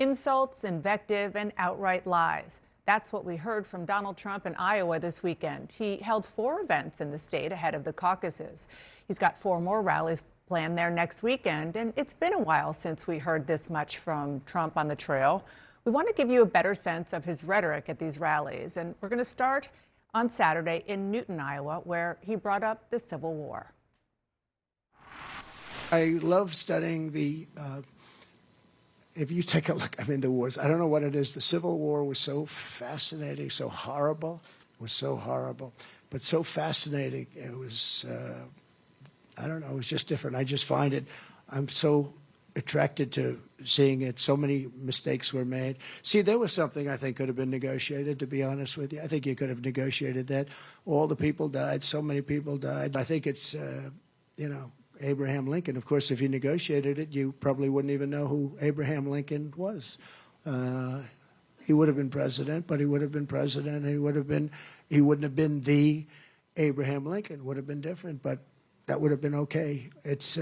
Insults, invective, and outright lies. That's what we heard from Donald Trump in Iowa this weekend. He held 4 events in the state ahead of the caucuses. He's got 4 more rallies planned there next weekend, and it's been a while since we heard this much from Trump on the trail. We want to give you a better sense of his rhetoric at these rallies, and we're going to start on Saturday in Newton, Iowa, where he brought up the Civil War. I love studying if you take a look, the wars, I don't know what it is. The Civil War was so fascinating, so horrible. It was so horrible, but so fascinating. It was, I don't know, it was just different. I just find it, I'm so attracted to seeing it. So many mistakes were made. See, there was something I think could have been negotiated, to be honest with you. I think you could have negotiated that. All the people died. So many people died. I think it's, Abraham Lincoln. Of course, if you negotiated it, you probably wouldn't even know who Abraham Lincoln was. He would have been president, but he would have been president. He wouldn't have been the Abraham Lincoln. It would have been different, but that would have been okay. It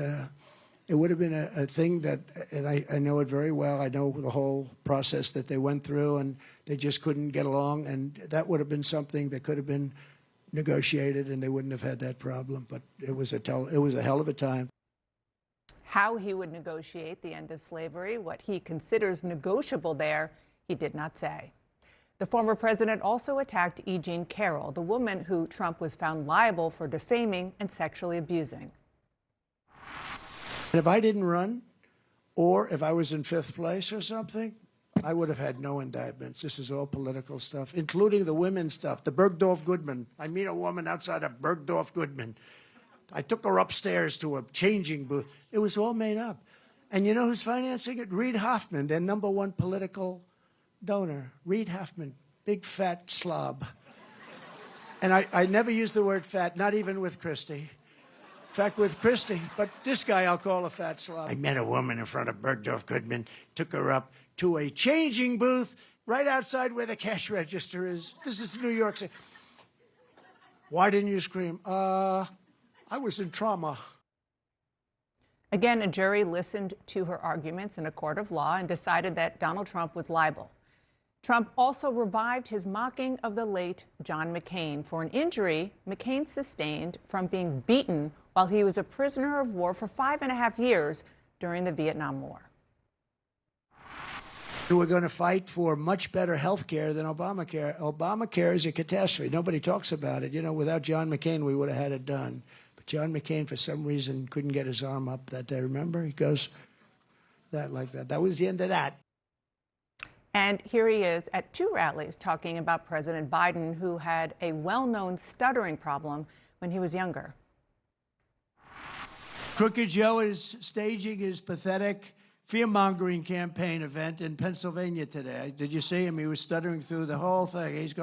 would have been a thing that, and I know it very well. I know the whole process that they went through, and they just couldn't get along, and that would have been something that could have been negotiated, and they wouldn't have had that problem. But it was a hell of a time. How he would negotiate the end of slavery, what he considers negotiable there, he did not say. The former president also attacked E. Jean Carroll, the woman who Trump was found liable for defaming and sexually abusing. And if I didn't run, or if I was in 5th place or something, I would have had no indictments. This is all political stuff, including the women's stuff. The Bergdorf Goodman. I meet a woman outside of Bergdorf Goodman. I took her upstairs to a changing booth. It was all made up. And you know who's financing it? Reid Hoffman, their #1 political donor. Reid Hoffman, big fat slob. And I never use the word fat, not even with Christie. In fact, with Christie, but this guy I'll call a fat slob. I met a woman in front of Bergdorf Goodman, took her up to a changing booth right outside where the cash register is. This is New York City. Why didn't you scream? I was in trauma. Again, a jury listened to her arguments in a court of law and decided that Donald Trump was liable. Trump also revived his mocking of the late John McCain for an injury McCain sustained from being beaten while he was a prisoner of war for 5.5 years during the Vietnam War. We're going to fight for much better health care than Obamacare. Obamacare is a catastrophe. Nobody talks about it. You know, without John McCain, we would have had it done. But John McCain, for some reason, couldn't get his arm up that day. Remember? He goes like that. That was the end of that. And here he is at 2 rallies talking about President Biden, who had a well-known stuttering problem when he was younger. Crooked Joe is staging his pathetic fear-mongering campaign event in Pennsylvania today. Did you see him? He was stuttering through the whole thing. He's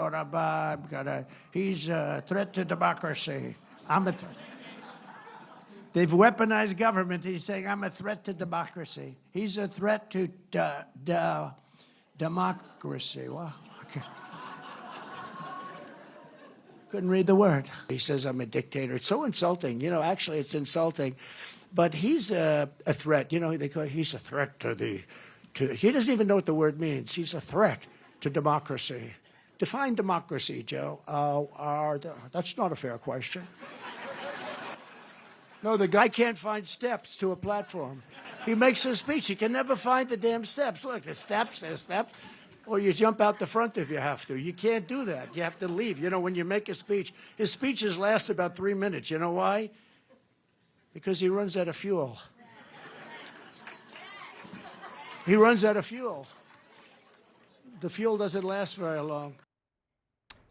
he's a threat to democracy. I'm a threat. They've weaponized government. He's saying, I'm a threat to democracy. He's a threat to democracy. Well, okay. Couldn't read the word. He says, I'm a dictator. It's so insulting. You know, actually, it's insulting. But he's a threat. You know, he's a threat to he doesn't even know what the word means. He's a threat to democracy. Define democracy, Joe. That's not a fair question. No, the guy can't find steps to a platform. He makes a speech. He can never find the damn steps. Look, the steps. Or you jump out the front if you have to. You can't do that. You have to leave. You know, when you make a speech, his speeches last about 3 minutes. You know why? Because he runs out of fuel. He runs out of fuel. The fuel doesn't last very long.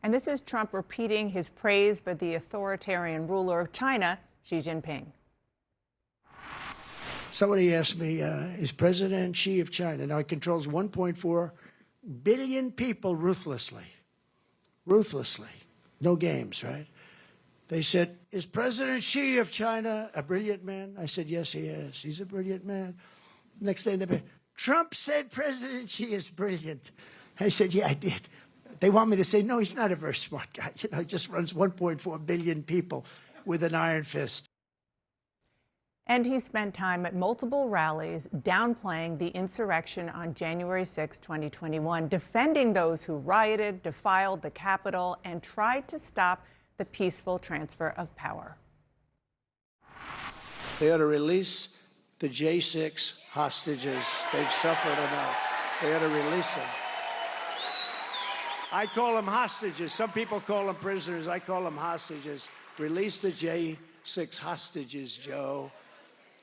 And this is Trump repeating his praise for the authoritarian ruler of China, Xi Jinping. Somebody asked me, is President Xi of China? Now, he controls 1.4 billion people ruthlessly. Ruthlessly. No games, right? They said, is President Xi of China a brilliant man? I said, yes, he is. He's a brilliant man. Next day, Trump said President Xi is brilliant. I said, yeah, I did. They want me to say, no, he's not a very smart guy. You know, he just runs 1.4 billion people with an iron fist. And he spent time at multiple rallies downplaying the insurrection on January 6, 2021, defending those who rioted, defiled the Capitol, and tried to stop the peaceful transfer of power. They ought to release the J6 hostages. They've suffered enough. They ought to release them. I call them hostages. Some people call them prisoners. I call them hostages. Release the J6 hostages, Joe.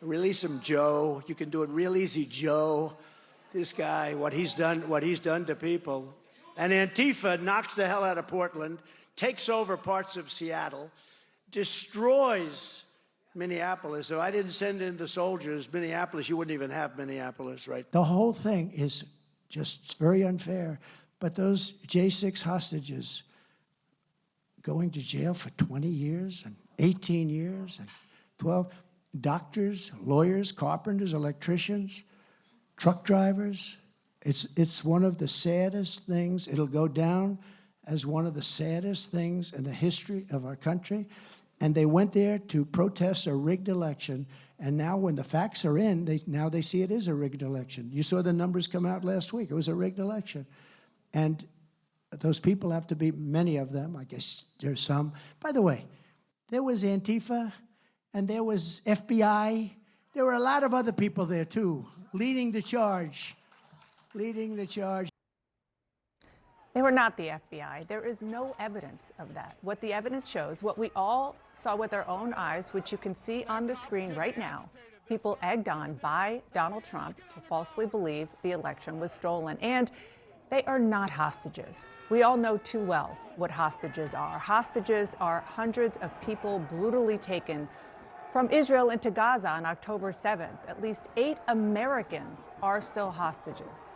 Release him, Joe. You can do it real easy, Joe. This guy, what he's done to people. And Antifa knocks the hell out of Portland, takes over parts of Seattle, destroys Minneapolis. If I didn't send in the soldiers, Minneapolis, you wouldn't even have Minneapolis, right? The whole thing is just very unfair. But those J6 hostages going to jail for 20 years and 18 years and 12, doctors, lawyers, carpenters, electricians, truck drivers. It's one of the saddest things. It'll go down as one of the saddest things in the history of our country. And they went there to protest a rigged election. And now when the facts are in, they see it is a rigged election. You saw the numbers come out last week. It was a rigged election. And those people have to be, many of them, I guess there's some. By the way, there was Antifa, and there was FBI. There were a lot of other people there, too, leading the charge. They were not the FBI. There is no evidence of that. What the evidence shows, what we all saw with our own eyes, which you can see on the screen right now, people egged on by Donald Trump to falsely believe the election was stolen. And they are not hostages. We all know too well what hostages are. Hostages are hundreds of people brutally taken from Israel into Gaza on October 7th. At least 8 Americans are still hostages.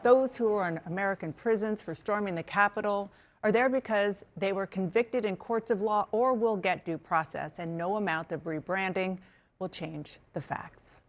Those who are in American prisons for storming the Capitol are there because they were convicted in courts of law or will get due process, and no amount of rebranding will change the facts.